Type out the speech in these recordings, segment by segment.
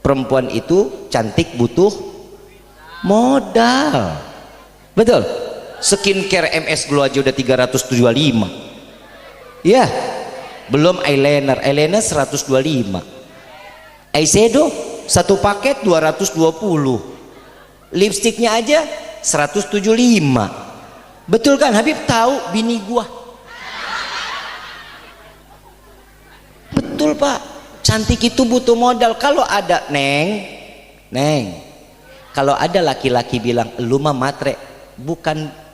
perempuan itu cantik butuh modal. Betul. Skincare MS Glow aja udah 375. Ya, belum eyeliner 125. Eyeshadow satu paket 220. Lipstiknya aja 175. Betul kan Habib? Tahu bini gua. Betul Pak, cantik itu butuh modal. Kalau ada Neng, kalau ada laki-laki bilang lu mah matre, bukan.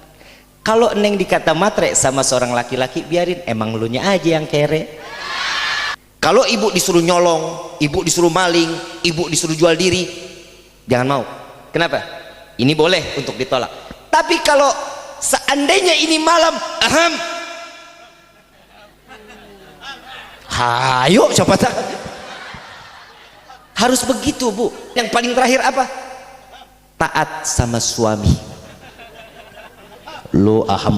Kalau Neng dikata matre sama seorang laki-laki, biarin, emang lu nya aja yang kere. Kalau ibu disuruh nyolong, ibu disuruh maling, ibu disuruh jual diri, jangan mau. Kenapa? Ini boleh untuk ditolak. Tapi kalau seandainya ini malam, hayo siapa tahu. Harus begitu Bu. Yang paling terakhir apa? Taat sama suami. Lu aham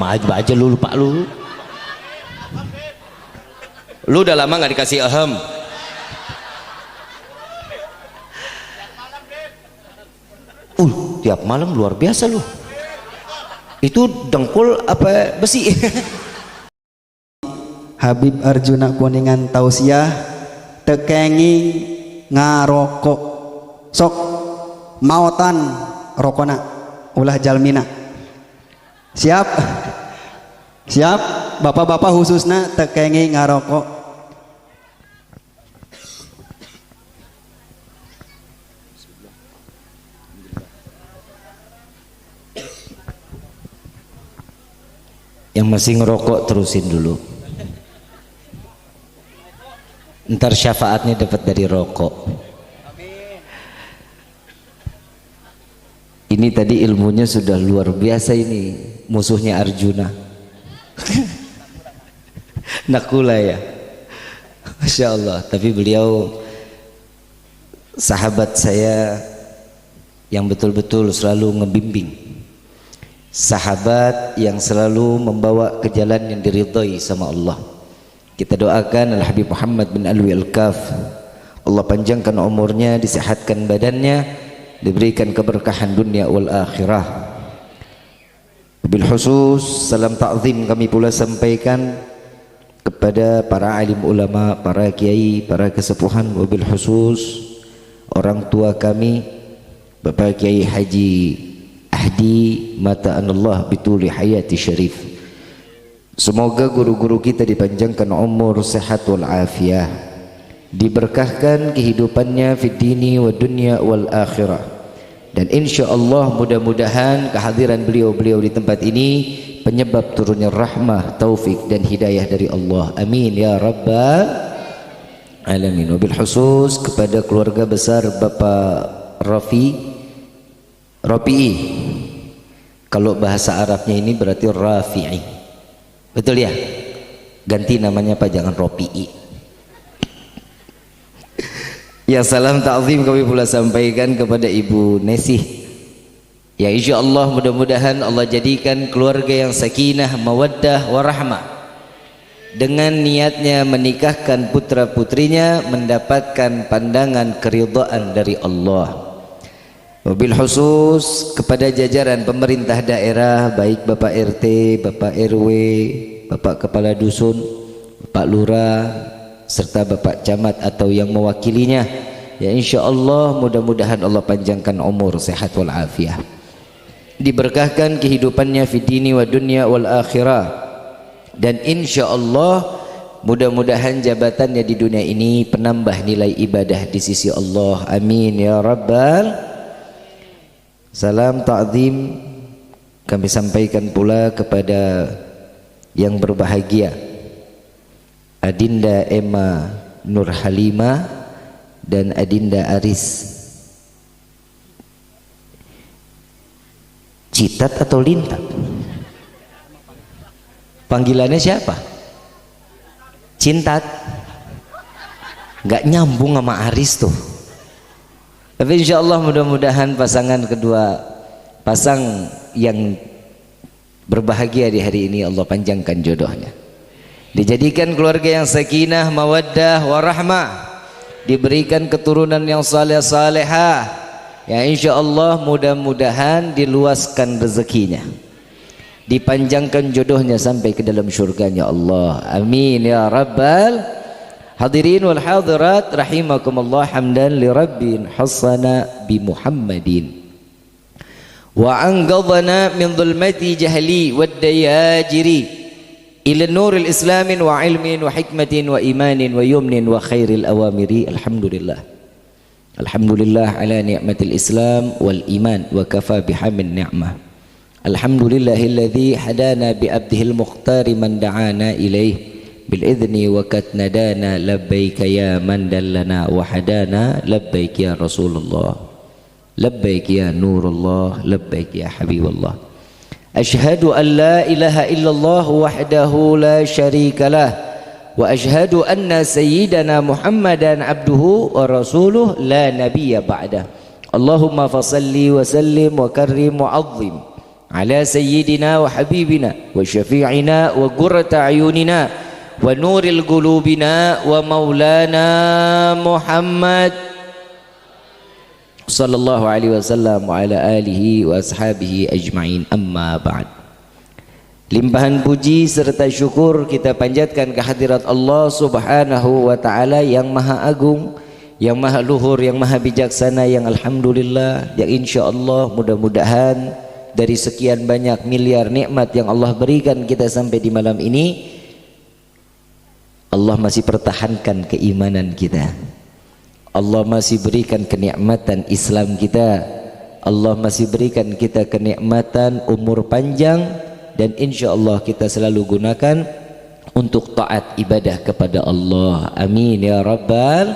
aja lu lupa lu. Lu udah lama nggak dikasih aham. Tiap malam luar biasa lu. Itu dengkul apa besi? Habib Arjuna Kuningan tausiah tekengi ngarokok sok mautan rokona ulah jalmina. Siap bapak-bapak khususnya tekengi ngarokok. Yang masih ngerokok terusin dulu, ntar syafaatnya dapat dari rokok. Ini tadi ilmunya sudah luar biasa. Ini musuhnya Arjuna. Nakula ya, Masya Allah. Tapi beliau sahabat saya yang betul-betul selalu ngebimbing, sahabat yang selalu membawa ke jalan yang diridhai sama Allah. Kita doakan Al-Habib Muhammad bin Alwi Al-Kaf, Allah panjangkan umurnya, disehatkan badannya, diberikan keberkahan dunia wal akhirah. Bil khusus salam ta'zim kami pula sampaikan kepada para alim ulama, para kiai, para kesepuhan, wabil khusus orang tua kami Bapak Kiai Haji Ahdi Mata'anallah bituli hayati syarif. Semoga guru-guru kita dipanjangkan umur, sehat wal afiyah, diberkahkan kehidupannya fid dini wa dunya wal akhirah. Dan insya Allah mudah-mudahan kehadiran beliau-beliau di tempat ini penyebab turunnya rahmah, taufik dan hidayah dari Allah. Amin ya rabbal alamin. Wabil khusus kepada keluarga besar Bapak Rafi'i. Kalau bahasa Arabnya ini berarti Rafi'i. Betul ya? Ganti namanya Pak, jangan Rafi'i. Ya, salam ta'zim kami pula sampaikan kepada Ibu Nesih. Ya, insya Allah mudah-mudahan Allah jadikan keluarga yang sakinah, mawaddah, warahmah. Dengan niatnya menikahkan putra putrinya mendapatkan pandangan keridhaan dari Allah. Wabil khusus kepada jajaran pemerintah daerah, baik Bapak RT, Bapak RW, Bapak Kepala Dusun, Bapak Lurah, serta Bapak Camat atau yang mewakilinya. Ya, insya Allah mudah-mudahan Allah panjangkan umur, sehat wal afiyah, diberkahkan kehidupannya fid dini wa dunya wal akhirah, dan insya Allah mudah-mudahan jabatannya di dunia ini penambah nilai ibadah di sisi Allah. Amin ya rabbal. Salam ta'zim kami sampaikan pula kepada yang berbahagia Adinda Emma Nur Halimah dan Adinda Aris Citat atau Lintat? Panggilannya siapa? Cintat. Gak nyambung sama Aris tuh. Tapi insya Allah mudah-mudahan pasangan kedua, pasang yang berbahagia di hari ini Allah panjangkan jodohnya, dijadikan keluarga yang sakinah, mawaddah, warahmah, diberikan keturunan yang saleh-salehah, ya insyaallah mudah-mudahan diluaskan rezekinya, dipanjangkan jodohnya sampai ke dalam surganya Allah. Amin ya rabbal hadirin wal hadirat rahimakumullah. Hamdan li rabbin hasana bi Muhammadin wa anqadhana min dhulmati jahli wad dayajiri ila nuril islamin wa ilmin wa hikmatin wa imanin wa yumnin wa khairil awamiri. Alhamdulillah, alhamdulillah ala ni'matil islam wal iman wa kafa bihamin ni'mah. Alhamdulillahilladzi hadana bi abdihil mukhtari man da'ana ilaih bil idzni wa katnadana labbaik ya man dallana wa hadana labbaik ya Rasulullah labbaik ya Nurullah labbaik ya Habibullah. Ashhadu an la ilaha illallah wahdahu la syarika lah wa ashhadu anna sayyidana Muhammadan abduhu wa rasuluh la nabiyya ba'dah. Allahumma fasalli wa sallim wa karrim wa azzim ala sayyidina wa habibina wa syafi'ina wa qurrata ayunina wa nuril qulubina wa maulana Muhammad sallallahu alaihi wasallam wa ala alihi wa ashabihi ajma'in. Amma ba'd. Limpahan puji serta syukur kita panjatkan kehadirat Allah Subhanahu wa taala yang maha agung, yang maha luhur, yang maha bijaksana, yang alhamdulillah, yang insyaallah mudah-mudahan dari sekian banyak miliar nikmat yang Allah berikan kita sampai di malam ini, Allah masih pertahankan keimanan kita. Allah masih berikan kenikmatan Islam kita. Allah masih berikan kita kenikmatan umur panjang, dan insyaallah kita selalu gunakan untuk taat ibadah kepada Allah. Amin ya rabbal.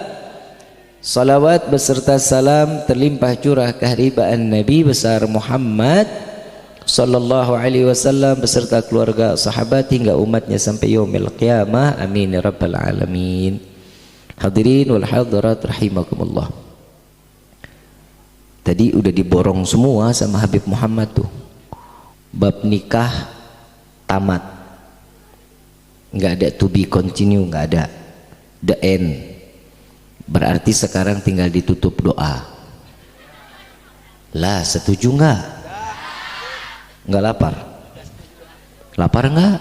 Salawat beserta salam terlimpah curah keharibaan Nabi besar Muhammad sallallahu alaihi wasallam beserta keluarga, sahabat hingga umatnya sampai yaumil qiyamah. Amin ya rabbal alamin. Hadirin wal hadirat rahimakumullah. Tadi udah diborong semua sama Habib Muhammad tuh. Bab nikah tamat. Enggak ada to be continue, enggak ada. The end. Berarti sekarang tinggal ditutup doa. Lah, setuju enggak? Enggak lapar? Lapar enggak?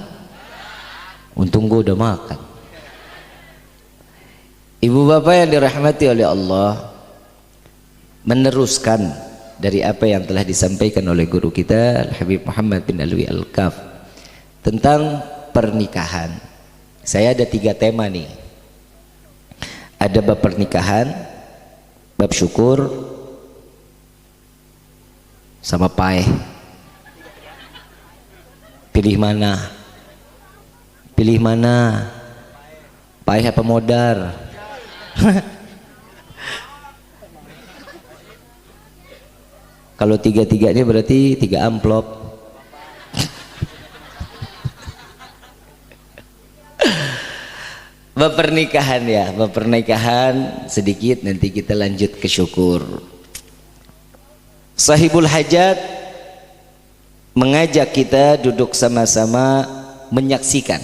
Untung gua udah makan. Ibu bapak yang dirahmati oleh Allah, meneruskan dari apa yang telah disampaikan oleh guru kita Habib Muhammad bin Alwi Al-Kaf tentang pernikahan. Saya ada 3 tema nih. Ada bab pernikahan, bab syukur, sama paeh. Pilih mana? Pilih mana? Paeh apa modar? Kalau 3-3 ini berarti 3 amplop. Bab pernikahan ya, bab pernikahan sedikit, nanti kita lanjut ke syukur. Sahibul hajat mengajak kita duduk sama-sama menyaksikan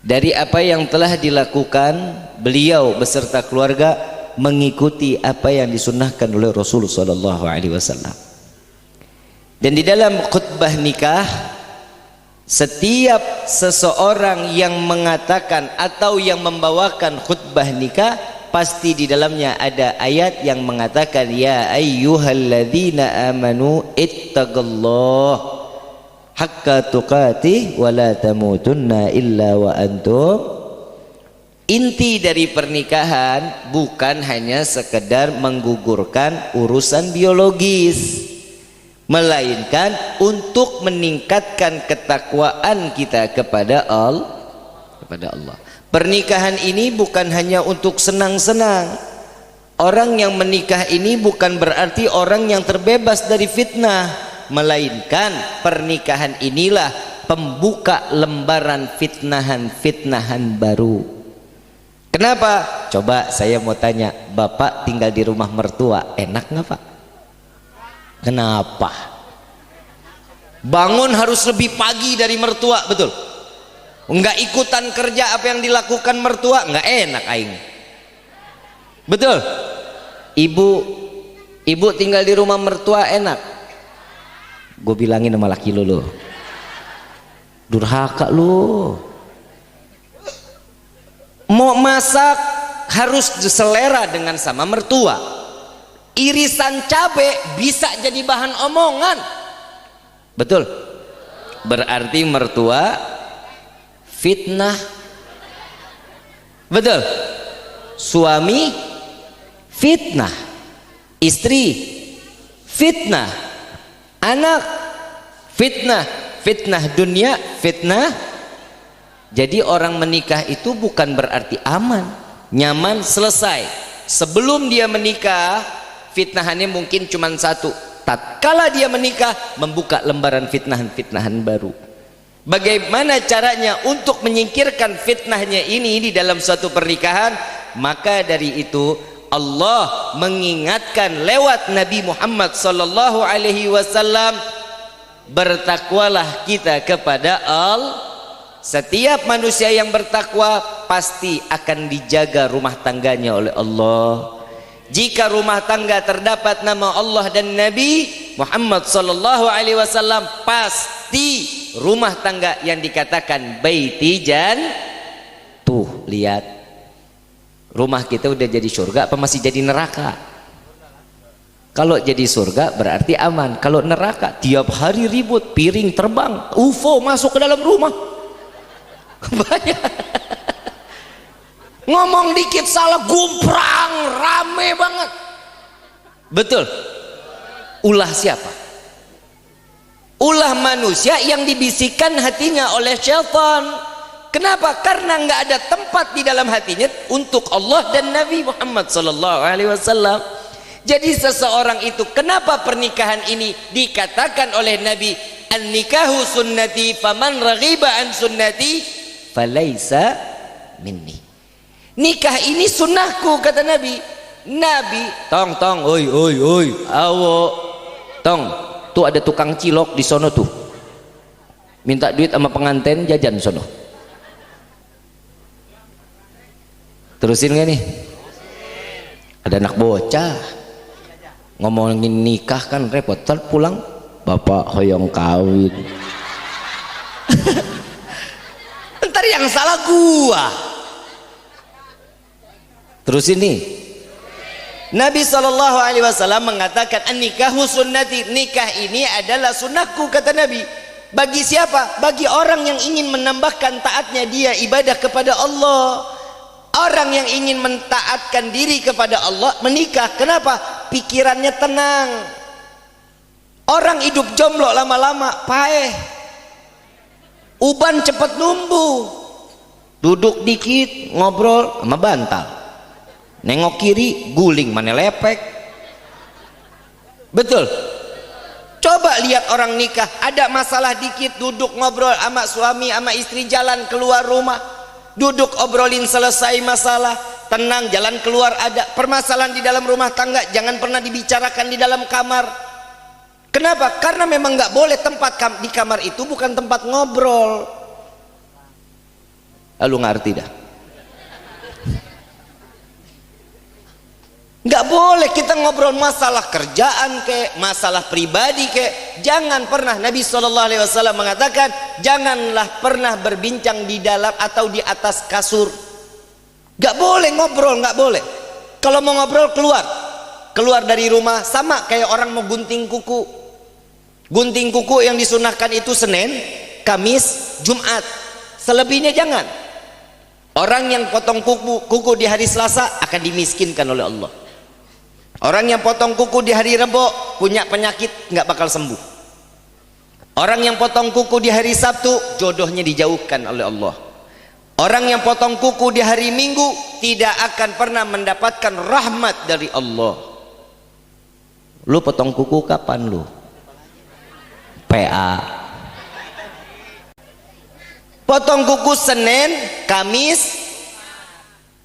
dari apa yang telah dilakukan beliau beserta keluarga, mengikuti apa yang disunnahkan oleh Rasulullah sallallahu alaihi wasallam. Dan di dalam khutbah nikah, setiap seseorang yang mengatakan atau yang membawakan khutbah nikah, pasti di dalamnya ada ayat yang mengatakan ya ayyuhalladzina amanu ittaqallah haqqa tuqatih wa la tamutunna illa wa antum. Inti dari pernikahan bukan hanya sekedar menggugurkan urusan biologis, melainkan untuk meningkatkan ketakwaan kita kepada Allah. Pernikahan ini bukan hanya untuk senang-senang. Orang yang menikah ini bukan berarti orang yang terbebas dari fitnah, melainkan pernikahan inilah pembuka lembaran fitnahan baru. Kenapa? Coba saya mau tanya, Bapak tinggal di rumah mertua, enak nggak Pak? Kenapa? Bangun harus lebih pagi dari mertua, betul? Enggak ikutan kerja apa yang dilakukan mertua, enggak enak aing. Betul? Ibu tinggal di rumah mertua enak. Gue bilangin sama laki lu, durhaka lu. Mau masak harus selera dengan sama mertua. Irisan cabai bisa jadi bahan omongan. Betul? Berarti mertua fitnah. Betul? Suami fitnah, istri fitnah, anak fitnah, fitnah dunia, fitnah. Jadi orang menikah itu bukan berarti aman, nyaman, selesai. Sebelum dia menikah, fitnahannya mungkin cuma satu. Tatkala dia menikah, membuka lembaran fitnahan-fitnahan baru. Bagaimana caranya untuk menyingkirkan fitnahnya ini di dalam suatu pernikahan? Maka dari itu Allah mengingatkan lewat Nabi Muhammad sallallahu alaihi wasallam, bertakwalah kita kepada Allah. Setiap manusia yang bertakwa pasti akan dijaga rumah tangganya oleh Allah. Jika rumah tangga terdapat nama Allah dan Nabi Muhammad sallallahu alaihi wasallam, pasti rumah tangga yang dikatakan baiti jan. Tuh, lihat. Rumah kita udah jadi surga apa masih jadi neraka? Kalau jadi surga berarti aman. Kalau neraka tiap hari ribut, piring terbang, UFO masuk ke dalam rumah. Banyak. Ngomong dikit salah gumprang, rame banget. Betul? Ulah siapa? Ulah manusia yang dibisikkan hatinya oleh syaitan. Kenapa? Karena nggak ada tempat di dalam hatinya untuk Allah dan Nabi Muhammad sallallahu alaihi wasallam. Jadi seseorang itu, kenapa pernikahan ini dikatakan oleh Nabi, an-nikahu sunnati faman raghiba an sunnati falaisa minni. Nikah ini sunnahku, kata Nabi. Nabi, tong, oi, awo, tong, tuh ada tukang cilok di sono tuh. Minta duit sama pengantin, jajan sono. Terusin gak nih? Ada anak bocah ngomongin nikah kan repot. Ntar pulang, bapak hoyong kawin. Ntar yang salah gua. Terus ini Nabi SAW mengatakan an-nikahu sunnati, nikah ini adalah sunnahku, kata Nabi. Bagi siapa? Bagi orang yang ingin menambahkan taatnya dia ibadah kepada Allah. Orang yang ingin mentaatkan diri kepada Allah menikah. Kenapa? Pikirannya tenang. Orang hidup jomblo lama-lama paeh, uban cepat numbuh. Duduk dikit ngobrol sama bantal, nengok kiri guling mana lepek. Betul? Coba lihat orang nikah, ada masalah dikit duduk ngobrol sama suami sama istri, jalan keluar rumah, duduk obrolin, selesai masalah, tenang, jalan keluar. Ada permasalahan di dalam rumah tangga, jangan pernah dibicarakan di dalam kamar. Kenapa? Karena memang nggak boleh, tempat di kamar itu bukan tempat ngobrol. Lalu ngerti dah. Nggak boleh kita ngobrol masalah kerjaan kek, masalah pribadi kek. Jangan pernah. Nabi SAW mengatakan, janganlah pernah berbincang di dalam atau di atas kasur. Nggak boleh ngobrol, nggak boleh. Kalau mau ngobrol keluar dari rumah. Sama kayak orang mau gunting kuku. Gunting kuku yang disunahkan itu Senin, Kamis, Jumat. Selebihnya jangan. Orang yang potong kuku di hari Selasa akan dimiskinkan oleh Allah. Orang yang potong kuku di hari Rebo punya penyakit nggak bakal sembuh. Orang yang potong kuku di hari Sabtu jodohnya dijauhkan oleh Allah. Orang yang potong kuku di hari Minggu tidak akan pernah mendapatkan rahmat dari Allah. Lu potong kuku kapan lu? PA. Potong kuku Senin, Kamis.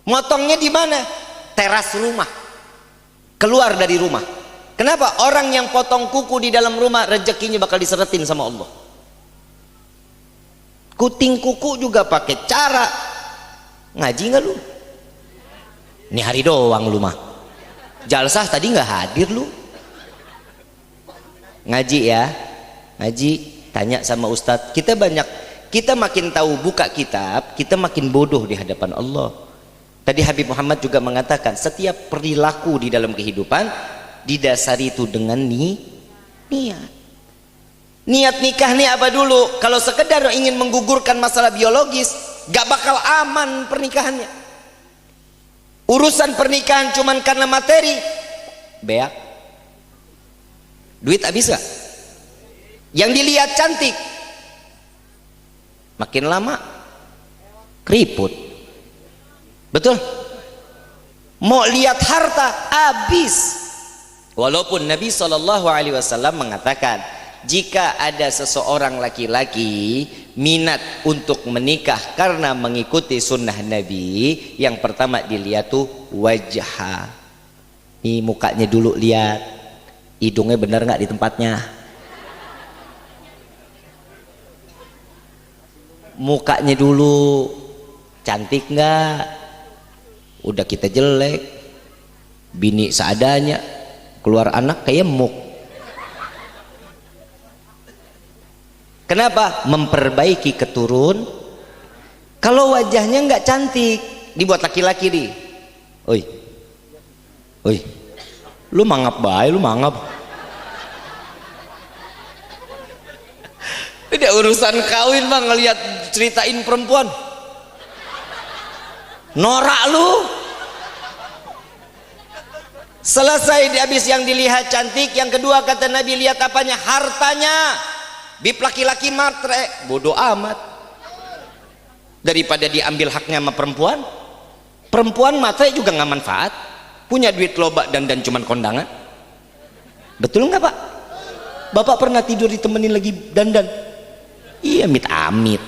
Motongnya di mana? Teras rumah. Keluar dari rumah. Kenapa? Orang yang potong kuku di dalam rumah rezekinya bakal diseretin sama Allah. Kuting kuku juga pakai cara. Ngaji nggak lu? Ini hari doang lu mah. Jalsah tadi nggak hadir lu. Ngaji ya, ngaji, tanya sama ustadz. Kita makin tahu buka kitab, kita makin bodoh di hadapan Allah. Tadi Habib Muhammad juga mengatakan setiap perilaku di dalam kehidupan didasari itu dengan niat. Niat nikah nih apa dulu? Kalau sekedar ingin menggugurkan masalah biologis, gak bakal aman pernikahannya. Urusan pernikahan cuman karena materi, beak. Duit habis gak? Yang dilihat cantik, makin lama keriput. Betul? Mau lihat harta habis. Walaupun Nabi SAW mengatakan, jika ada seseorang laki-laki minat untuk menikah karena mengikuti sunnah Nabi, yang pertama dilihat tuh wajah. Ini mukanya dulu lihat, hidungnya benar nggak di tempatnya, mukanya dulu cantik nggak. Udah kita jelek, bini seadanya, keluar anak kayak muk. Kenapa? Memperbaiki keturun. Kalau wajahnya nggak cantik, dibuat laki-laki di. Oi, oi, lu mangap baik, lu mangap. Udah urusan kawin bang, ngelihat ceritain perempuan, norak lu. Selesai habis yang dilihat cantik, yang kedua kata Nabi lihat apanya? Hartanya. Bib laki-laki matre, bodoh amat. Daripada diambil haknya sama perempuan. Perempuan matre juga nggak manfaat. Punya duit loba dan cuman kondangan. Betul nggak pak? Bapak pernah tidur ditemenin lagi dandan? Iya, amit-amit.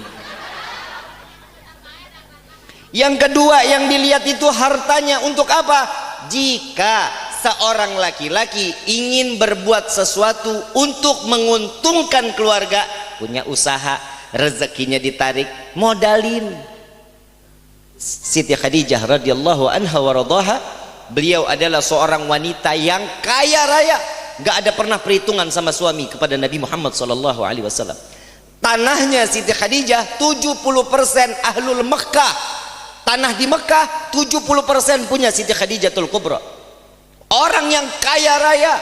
Yang kedua yang dilihat itu hartanya. Untuk apa? Jika seorang laki-laki ingin berbuat sesuatu untuk menguntungkan keluarga, punya usaha, rezekinya ditarik, modalin. Siti Khadijah radhiyallahu anha wa radhaha, beliau adalah seorang wanita yang kaya raya, nggak ada pernah perhitungan sama suami kepada Nabi Muhammad sallallahu alaihi wasallam. Tanahnya Siti Khadijah 70% ahlul Mekah. Tanah di Mekah 70% punya Siti Khadijatul Kubra. Orang yang kaya raya,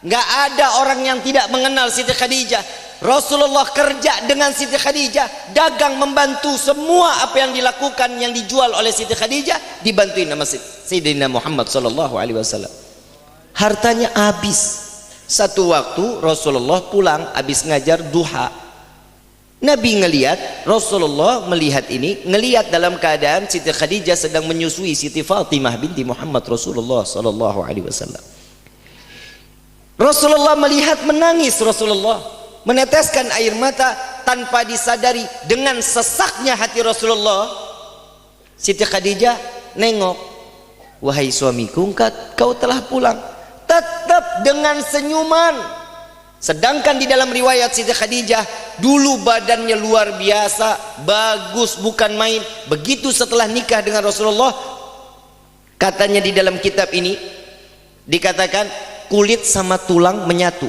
nggak ada orang yang tidak mengenal Siti Khadijah. Rasulullah kerja dengan Siti Khadijah, dagang, membantu semua apa yang dilakukan, yang dijual oleh Siti Khadijah dibantuin sama Sayyidina Muhammad sallallahu alaihi wasallam. Hartanya habis. Satu waktu Rasulullah pulang habis ngajar duha. Nabi ngelihat, Rasulullah melihat ini, ngelihat dalam keadaan Siti Khadijah sedang menyusui Siti Fatimah binti Muhammad Rasulullah sallallahu alaihi wasallam. Rasulullah melihat, menangis. Rasulullah meneteskan air mata tanpa disadari. Dengan sesaknya hati Rasulullah, Siti Khadijah nengok, wahai suamiku, kau telah pulang. Tetap dengan senyuman. Sedangkan di dalam riwayat Siti Khadijah, dulu badannya luar biasa, bagus, bukan main. Begitu setelah nikah dengan Rasulullah, katanya di dalam kitab ini dikatakan kulit sama tulang menyatu.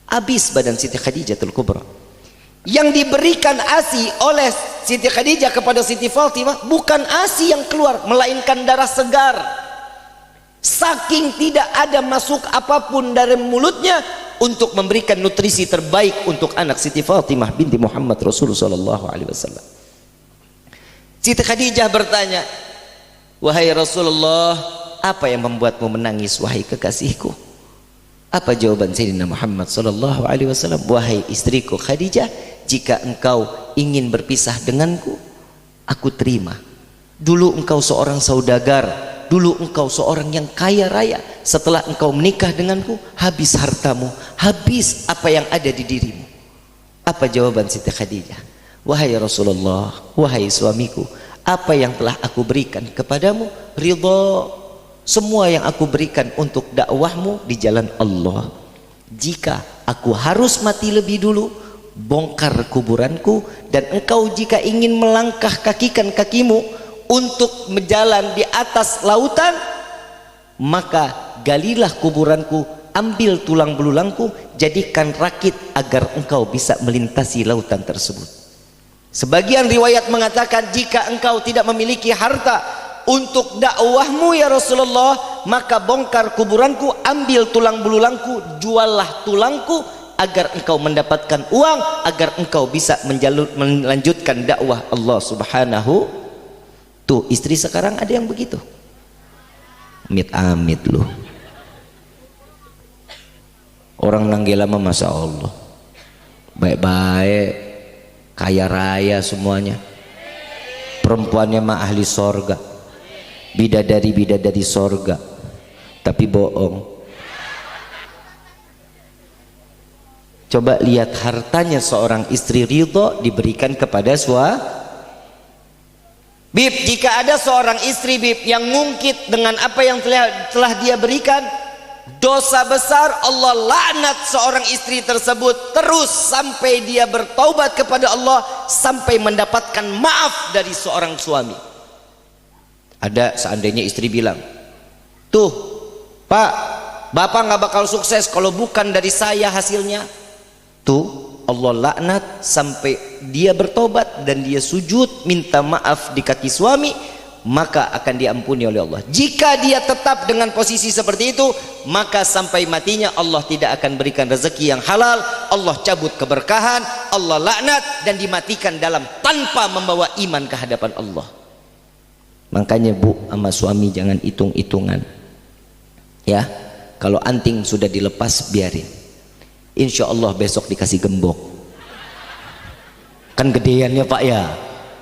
Habis badan Siti Khadijatul Kubra. Yang diberikan ASI oleh Siti Khadijah kepada Siti Fatimah bukan ASI yang keluar, melainkan darah segar. Saking tidak ada masuk apapun dari mulutnya untuk memberikan nutrisi terbaik untuk anak Siti Fatimah binti Muhammad Rasulullah sallallahu alaihi wasallam. Siti Khadijah bertanya, wahai Rasulullah, apa yang membuatmu menangis wahai kekasihku? Apa jawaban Sayyidina Muhammad sallallahu alaihi wasallam? Wahai istriku Khadijah, jika engkau ingin berpisah denganku, aku terima. Dulu engkau seorang saudagar, dulu engkau seorang yang kaya raya. Setelah engkau menikah denganku, habis hartamu, habis apa yang ada di dirimu. Apa jawaban Siti Khadijah? Wahai Rasulullah, wahai suamiku, apa yang telah aku berikan kepadamu? Ridha. Semua yang aku berikan untuk dakwahmu di jalan Allah. Jika aku harus mati lebih dulu, bongkar kuburanku. Dan engkau jika ingin melangkah kakikan kakimu untuk berjalan di atas lautan, maka galilah kuburanku, ambil tulang belulangku, jadikan rakit agar engkau bisa melintasi lautan tersebut. Sebagian riwayat mengatakan, jika engkau tidak memiliki harta untuk dakwahmu ya Rasulullah, maka bongkar kuburanku, ambil tulang belulangku, juallah tulangku agar engkau mendapatkan uang, agar engkau bisa melanjutkan dakwah Allah Subhanahu. Tuh, istri sekarang ada yang begitu. Amit-amit loh. Orang nanggela mah masya Allah baik-baik, kaya raya semuanya. Perempuannya mah ahli sorga, bidadari sorga, tapi bohong. Coba lihat hartanya seorang istri ridho diberikan kepada Bib, jika ada seorang istri Bib yang ngungkit dengan apa yang telah dia berikan, dosa besar, Allah laknat seorang istri tersebut terus sampai dia bertaubat kepada Allah, sampai mendapatkan maaf dari seorang suami. Ada seandainya istri bilang, tuh Pak, Bapak nggak bakal sukses kalau bukan dari saya hasilnya. Tuh, Allah laknat sampai dia bertobat dan dia sujud minta maaf di kaki suami, maka akan diampuni oleh Allah. Jika dia tetap dengan posisi seperti itu, maka sampai matinya Allah tidak akan berikan rezeki yang halal, Allah cabut keberkahan, Allah laknat dan dimatikan dalam tanpa membawa iman ke hadapan Allah. Makanya Bu sama suami jangan hitung-hitungan ya. Kalau anting sudah dilepas, biarin, insya Allah besok dikasih gembok. Kan gedeannya Pak ya,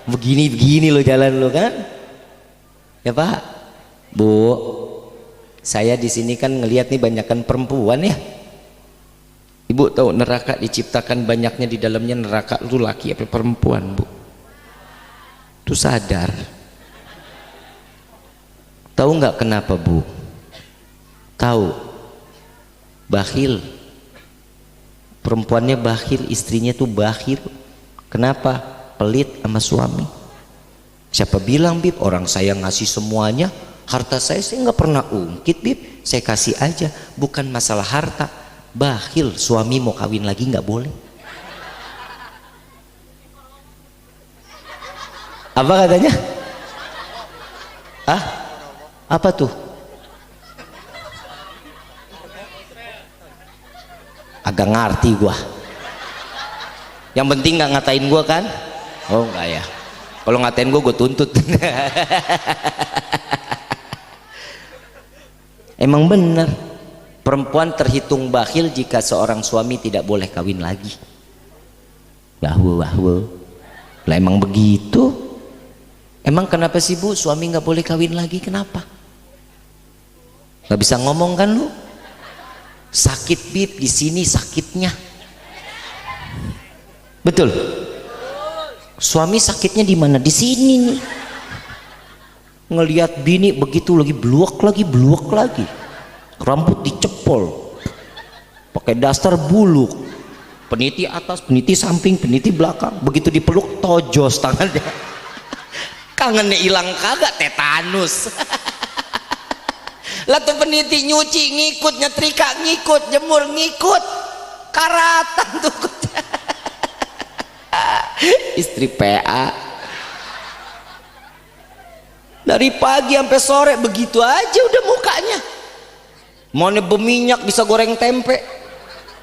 begini loh jalan lo kan ya Pak. Bu, saya di sini kan ngelihat nih banyakan perempuan ya. Ibu tahu neraka diciptakan banyaknya di dalamnya, neraka itu laki apa perempuan Bu? Itu sadar. Tahu nggak kenapa Bu? Tahu, bakhil. Perempuannya bakhil, istrinya tuh bakhil. Kenapa? Pelit sama suami. Siapa bilang Bib, orang saya ngasih semuanya, harta saya nggak pernah ungkit Bib, saya kasih aja. Bukan masalah harta, bakhil. Suami mau kawin lagi nggak boleh. Apa katanya? Ah? Apa tuh? Agak ngerti gua. Yang penting nggak ngatain gua kan? Oh enggak ya. Kalau ngatain gua tuntut. Emang bener, perempuan terhitung bakhil jika seorang suami tidak boleh kawin lagi. Wahwo. Lah emang begitu. Emang kenapa sih Bu suami nggak boleh kawin lagi? Kenapa? Nggak bisa ngomong kan lu? Sakit Bib, di sini sakitnya. Betul. Suami sakitnya di mana? Di sini nih. Ngelihat bini begitu lagi bluak lagi. Rambut dicepol. Pakai daster buluk. Peniti atas, peniti samping, peniti belakang. Begitu dipeluk tojos tangannya. Kangennya hilang kagak, tetanus. Lah tuh peniti nyuci ngikut, nyetrika ngikut, jemur ngikut, karatan tuh. Istri PA dari pagi sampai sore begitu aja udah mukanya. Mau berminyak bisa goreng tempe.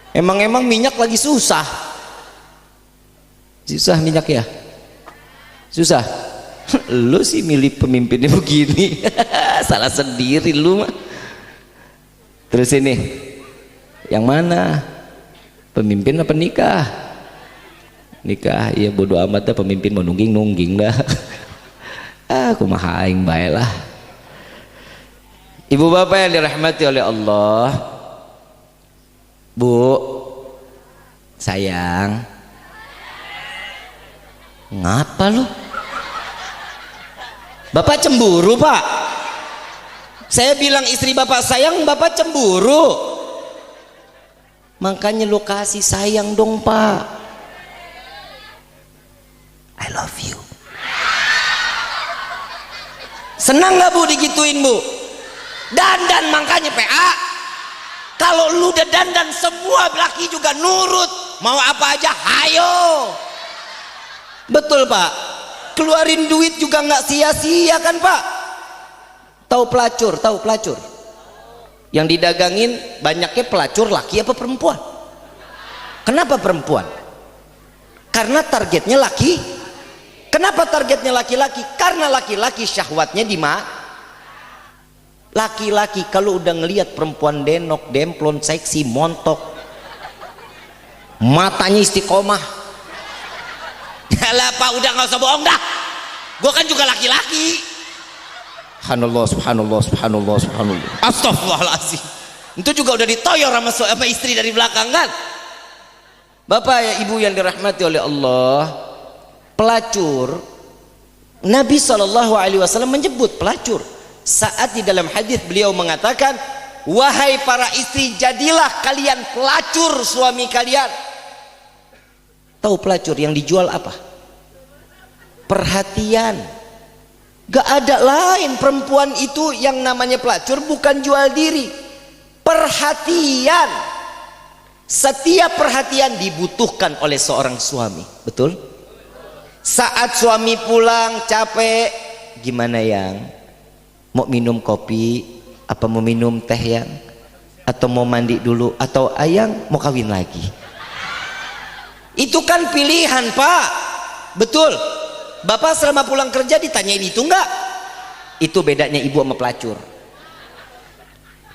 Emang minyak lagi susah minyak ya, susah. Lu sih milih pemimpinnya begini. Salah sendiri lu mah. Terus ini yang mana, pemimpin apa nikah? Nikah ya bodo amat dah, pemimpin mau nungging dah. Aku mah aing bae lah. Ibu bapak yang dirahmati oleh Allah, Bu, sayang, ngapa lu? Bapak cemburu Pak? Saya bilang istri bapak sayang, bapak cemburu. Makanya lu kasih sayang dong Pak. I love you. Senang nggak bu digituin bu? Dandan makanya PA. Kalau lu udah dandan semua laki juga nurut, mau apa aja hayo. Betul pak, keluarin duit juga nggak sia-sia kan pak. Tahu pelacur, tahu pelacur yang didagangin banyaknya pelacur laki apa perempuan? Kenapa perempuan? Karena targetnya laki. Kenapa targetnya laki-laki? Karena laki-laki syahwatnya di mana? Laki-laki kalau udah ngelihat perempuan denok, demplon, seksi, montok, matanya istiqomah. Yalah pak, udah nggak usah bohong dah. Gue kan juga laki-laki. Subhanallah, subhanallah, subhanallah, subhanallah. Astagfirullahaladzim. Itu juga udah ditoyor sama istri dari belakang kan. Bapak ya ibu yang dirahmati oleh Allah, pelacur, Nabi SAW menyebut pelacur. Saat di dalam hadis beliau mengatakan, wahai para istri, jadilah kalian pelacur suami kalian. Tahu pelacur yang dijual apa? Perhatian. Gak ada lain, perempuan itu yang namanya pelacur bukan jual diri, perhatian. Setiap perhatian dibutuhkan oleh seorang suami, betul? Saat suami pulang capek, gimana yang mau minum kopi, apa mau minum teh yang, atau mau mandi dulu, atau ayang mau kawin lagi? Itu kan pilihan pak, betul? Bapak selama pulang kerja ditanyain itu enggak? Itu bedanya ibu sama pelacur.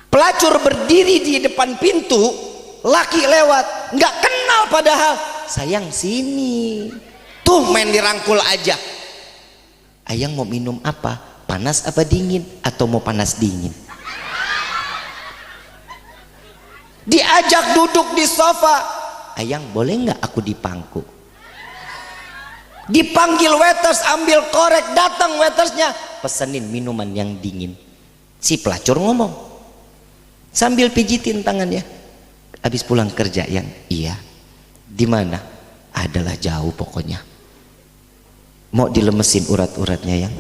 Pelacur berdiri di depan pintu, laki lewat, nggak kenal padahal, sayang sini, tuh main dirangkul aja. Ayang mau minum apa? Panas apa dingin? Atau mau panas dingin? Diajak duduk di sofa, ayang boleh nggak aku dipangku? Dipanggil waiters, ambil korek, datang waitersnya, pesenin minuman yang dingin. Si pelacur ngomong sambil pijitin tangannya, habis pulang kerja yang, iya. Di mana? Adalah jauh pokoknya. Mau dilemesin urat-uratnya yang?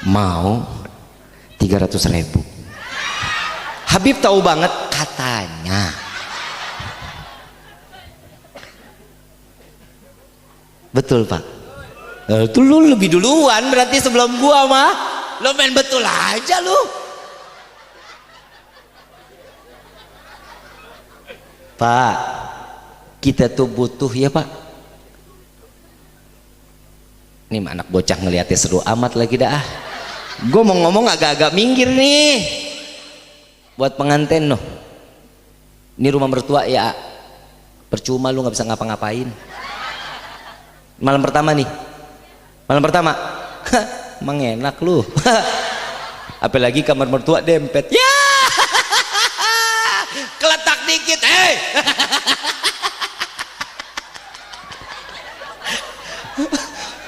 Mau 300.000. Habib tahu banget katanya. Betul pak. Itu lu lebih duluan berarti sebelum gua mah. Lu main betul aja lu. Pak, kita tuh butuh ya pak. Ini anak bocah ngeliatnya seru amat lagi dah. Gue mau ngomong agak-agak minggir nih. Buat pengantin noh. Ini rumah mertua ya. Percuma lu nggak bisa ngapa-ngapain. Malam pertama nih, malam pertama, emang enak lu. Apalagi kamar mertua dempet, ya, keletak dikit,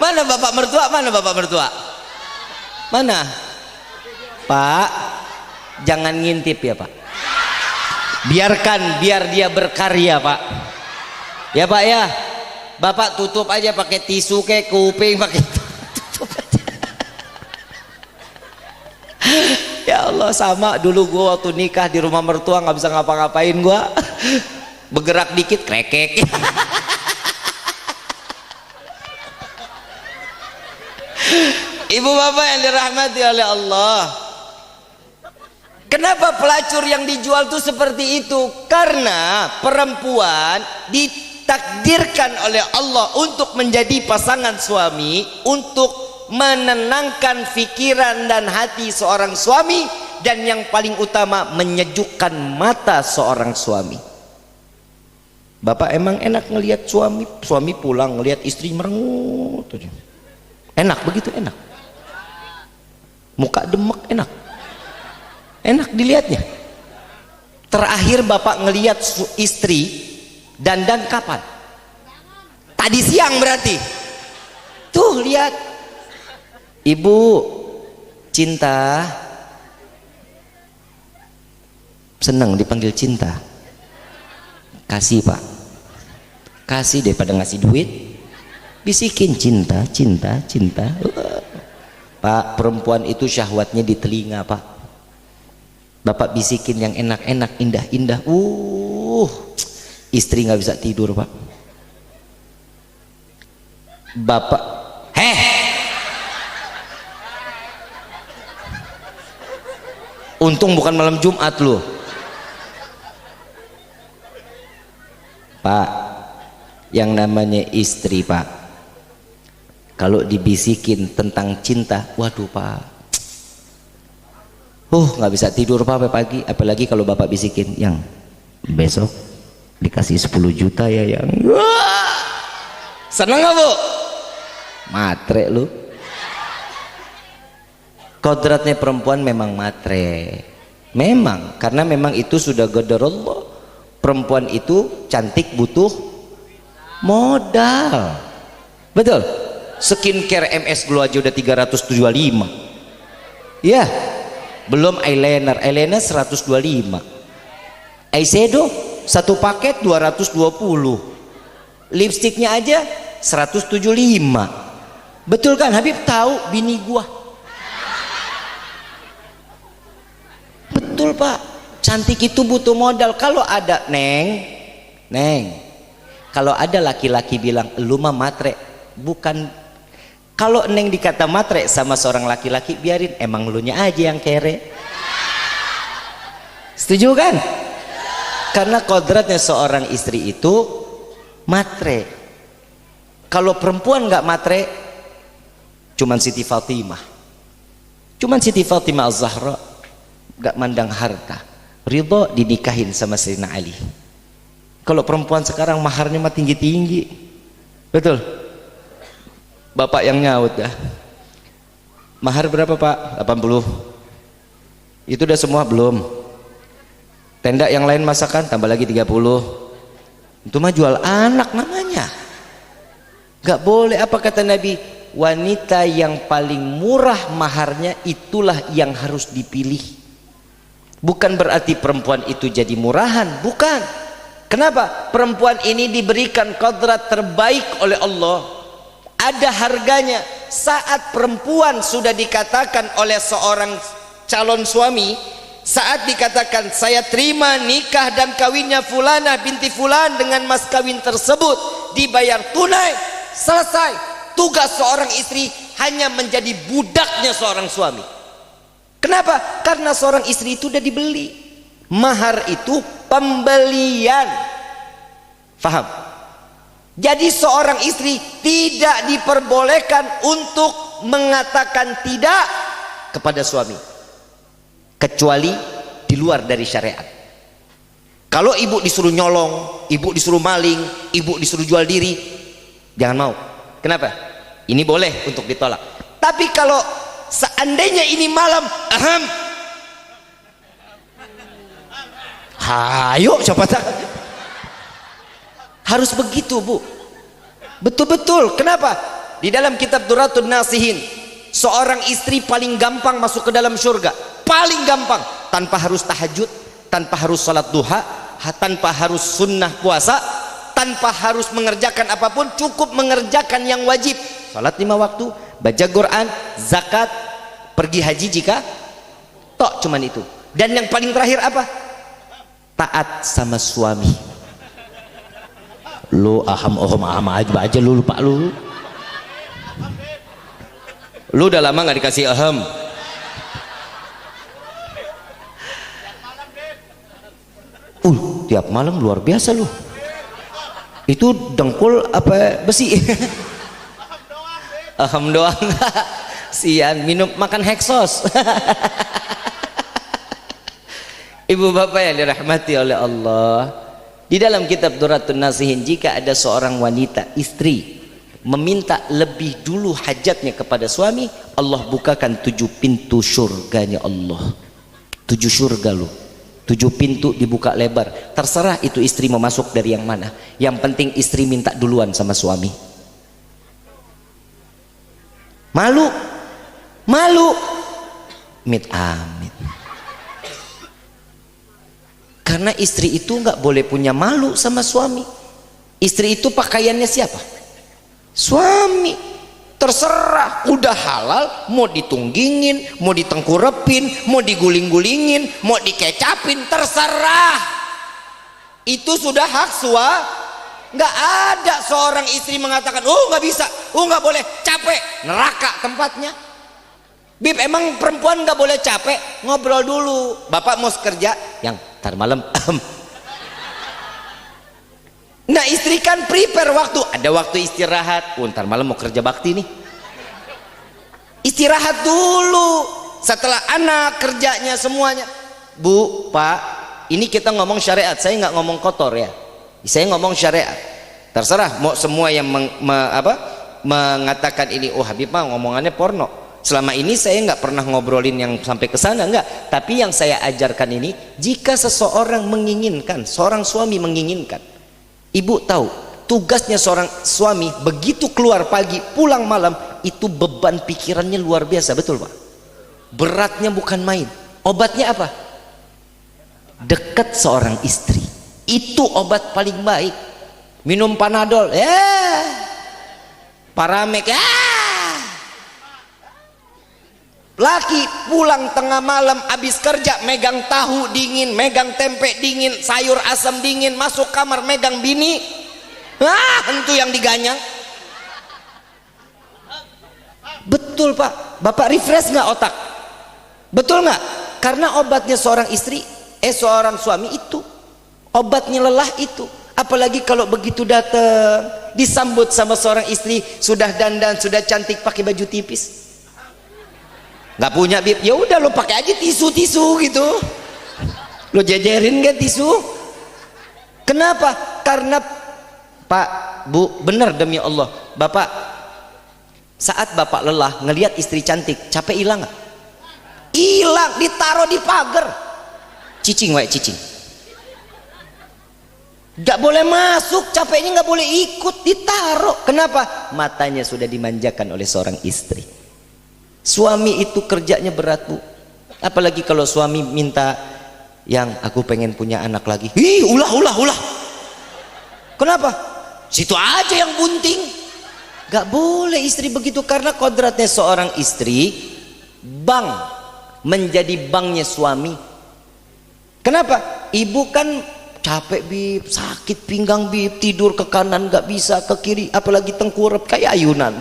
Mana bapak mertua? Mana bapak mertua? Mana? Pak, jangan ngintip ya pak. Biarkan, biar dia berkarya pak. Ya pak ya. Bapak tutup aja pakai tisu kayak kuping, pakai tutup aja. Ya Allah, sama dulu gua waktu nikah di rumah mertua nggak bisa ngapa-ngapain gua. Bergerak dikit krekek. Ibu bapak yang dirahmati oleh Allah, kenapa pelacur yang dijual tuh seperti itu? Karena perempuan ditakdirkan oleh Allah untuk menjadi pasangan suami, untuk menenangkan pikiran dan hati seorang suami, dan yang paling utama menyejukkan mata seorang suami. Bapak emang enak ngelihat suami pulang ngelihat istri merengut aja. Enak begitu, enak. Muka demek enak. Enak dilihatnya. Terakhir bapak ngelihat istri dandan kapan? Tadi siang berarti. Tuh lihat. Ibu Cinta. Senang dipanggil Cinta. Kasih pak. Kasih daripada ngasih duit. Bisikin cinta, cinta, cinta. Pak, perempuan itu syahwatnya di telinga, Pak. Bapak bisikin yang enak-enak, indah-indah, istri nggak bisa tidur, Pak. Bapak, untung bukan malam Jumat loh, Pak. Yang namanya istri, Pak, kalau dibisikin tentang cinta, waduh, Pak, nggak bisa tidur, Pak, sampai pagi. Apalagi kalau bapak bisikin, yang besok dikasih 10 juta ya, yang seneng nggak, Bu? Matre lu. Kodratnya perempuan memang matre, memang, karena memang itu sudah qadarullah. Perempuan itu cantik butuh modal, betul. Skincare MS Glow aja udah 325 ya, belum eyeliner 125, eyeshadow satu paket 220, lipstiknya aja 175. Betul kan Habib? Tahu bini gua, betul, Pak. Cantik itu butuh modal. Kalau ada Neng, kalau ada laki-laki bilang lu mah matre, bukan. Kalau Neng dikata matre sama seorang laki-laki, biarin, emang lu nya aja yang kere. Setuju kan? Karena kodratnya seorang istri itu matre. Kalau perempuan nggak matre, cuman Siti Fatimah, Az-Zahra, nggak mandang harta, ridho dinikahin sama Sayyidina Ali. Kalau perempuan sekarang maharnya mah tinggi-tinggi, betul. Bapak yang nyaut dah. Mahar berapa, Pak? 80. Itu udah semua belum? Tenda yang lain masakan tambah lagi 30. Itu mah jual anak namanya. Gak boleh. Apa kata Nabi? Wanita yang paling murah maharnya itulah yang harus dipilih. Bukan berarti perempuan itu jadi murahan, bukan. Kenapa? Perempuan ini diberikan kodrat terbaik oleh Allah. Ada harganya. Saat perempuan sudah dikatakan oleh seorang calon suami, saat dikatakan saya terima nikah dan kawinnya Fulanah binti Fulan dengan mas kawin tersebut, dibayar tunai, selesai. Tugas seorang istri hanya menjadi budaknya seorang suami. Kenapa? Karena seorang istri itu sudah dibeli. Mahar itu pembelian. Faham? Jadi seorang istri tidak diperbolehkan untuk mengatakan tidak kepada suami, kecuali di luar dari syariat. Kalau ibu disuruh nyolong, ibu disuruh maling, ibu disuruh jual diri, jangan mau. Kenapa? Ini boleh untuk ditolak. Tapi kalau seandainya ini malam, hayo siapa tahu. Harus begitu, Bu. Betul-betul. Kenapa? Di dalam kitab Duratun Nasihin, seorang istri paling gampang masuk ke dalam surga. Paling gampang. Tanpa harus tahajud, tanpa harus salat duha, tanpa harus sunnah puasa, tanpa harus mengerjakan apapun, cukup mengerjakan yang wajib. Salat 5 waktu, baca Quran, zakat, pergi haji jika tok, cuman itu. Dan yang paling terakhir apa? Taat sama suami. Lu aham aja lu, lupa lu udah lama nggak dikasih aham. Tiap malam luar biasa lu. Itu dengkul apa besi? Aham doang. Sian minum makan heksos. Ibu bapak yang dirahmati oleh Allah, di dalam kitab Duratun Nasihin, jika ada seorang wanita istri meminta lebih dulu hajatnya kepada suami, Allah bukakan 7 pintu surganya Allah. 7 surga lu, 7 pintu dibuka lebar. Terserah itu istri mau masuk dari yang mana. Yang penting istri minta duluan sama suami. Malu amit. Karena istri itu nggak boleh punya malu sama suami. Istri itu pakaiannya siapa? Suami. terserah, udah halal, mau ditunggingin, mau ditengkurepin, mau diguling-gulingin, mau dikecapin, terserah. Itu sudah hak nggak ada seorang istri mengatakan, oh nggak bisa, oh nggak boleh, capek, neraka tempatnya. Bib, emang perempuan nggak boleh capek? Ngobrol dulu, bapak mau kerja yang tar malam. Nah, istri kan prepare waktu, ada waktu istirahat. Ntar malam mau kerja bakti nih, istirahat dulu setelah anak kerjanya semuanya. Bu, Pak, ini kita ngomong syariat, saya nggak ngomong kotor ya, saya ngomong syariat. Terserah mau semua yang mengatakan ini, oh Habib mah ngomongannya porno. Selama ini saya nggak pernah ngobrolin yang sampai ke sana, nggak. Tapi yang saya ajarkan ini, jika seseorang menginginkan, seorang suami menginginkan, ibu tahu tugasnya seorang suami begitu keluar pagi pulang malam, itu beban pikirannya luar biasa, betul Pak? Beratnya bukan main. Obatnya apa? Dekat seorang istri, itu obat paling baik. Minum Panadol, Paramek, laki pulang tengah malam habis kerja megang tahu dingin, megang tempe dingin, sayur asam dingin, masuk kamar megang bini, itu yang diganyang. Betul Pak, Bapak refresh nggak otak? Betul nggak? Karena obatnya seorang istri, seorang suami itu, obatnya lelah itu. Apalagi kalau begitu datang disambut sama seorang istri sudah dandan, sudah cantik, pakai baju tipis. Nggak punya Bib, ya udah lo pakai aja tisu gitu, lo jajarin kan tisu. Kenapa? Karena Pak, Bu, benar demi Allah, Bapak, saat Bapak lelah ngelihat istri cantik, capek hilang nggak? Hilang, ditaruh di pagar, cicing, nggak boleh masuk, capeknya nggak boleh ikut, ditaruh. Kenapa? Matanya sudah dimanjakan oleh seorang istri. Suami itu kerjanya berat Bu, apalagi kalau suami minta yang aku pengen punya anak lagi, ulah. Kenapa? Situ aja yang bunting. Gak boleh istri begitu, karena kodratnya seorang istri bank, menjadi banknya suami. Kenapa? Ibu kan capek Bib, sakit pinggang Bib, tidur ke kanan gak bisa, ke kiri, apalagi tengkurap kayak ayunan.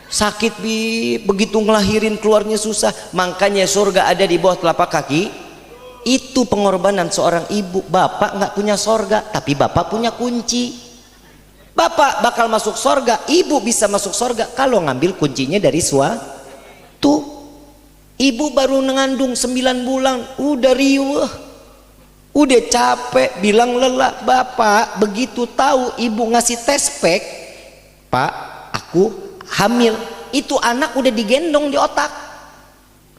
Sakit Bib, begitu ngelahirin keluarnya susah. Makanya surga ada di bawah telapak kaki. Itu pengorbanan seorang ibu. Bapak nggak punya surga, tapi bapak punya kunci. Bapak bakal masuk surga, ibu bisa masuk surga kalau ngambil kuncinya dari suatu. Ibu baru mengandung 9 bulan, udah riuh, udah capek, bilang lelah. Bapak begitu tahu ibu ngasih tes pack, Pak, aku hamil, itu anak udah digendong di otak.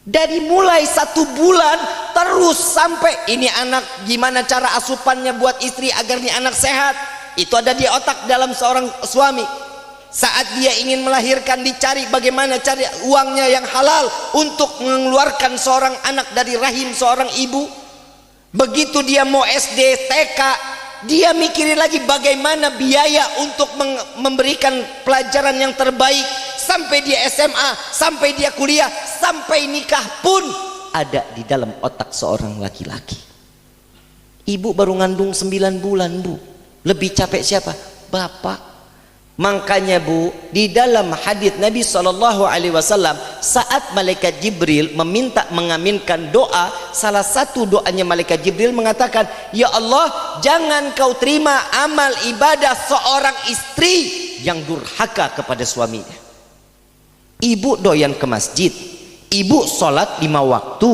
Dari mulai 1 bulan terus sampai ini anak, gimana cara asupannya buat istri agar ini anak sehat, itu ada di otak dalam seorang suami. Saat dia ingin melahirkan, dicari bagaimana cari uangnya yang halal untuk mengeluarkan seorang anak dari rahim seorang ibu. Begitu dia mau SD, TK, dia mikirin lagi bagaimana biaya untuk memberikan pelajaran yang terbaik, sampai dia SMA, sampai dia kuliah, sampai nikah pun ada di dalam otak seorang laki-laki. Ibu baru ngandung 9 bulan Bu, lebih capek siapa? Bapak. Makanya Bu, di dalam hadis Nabi SAW, saat malaikat Jibril meminta mengaminkan doa, salah satu doanya malaikat Jibril mengatakan, ya Allah, jangan kau terima amal ibadah seorang istri yang durhaka kepada suaminya. Ibu doyan ke masjid, ibu sholat 5 waktu,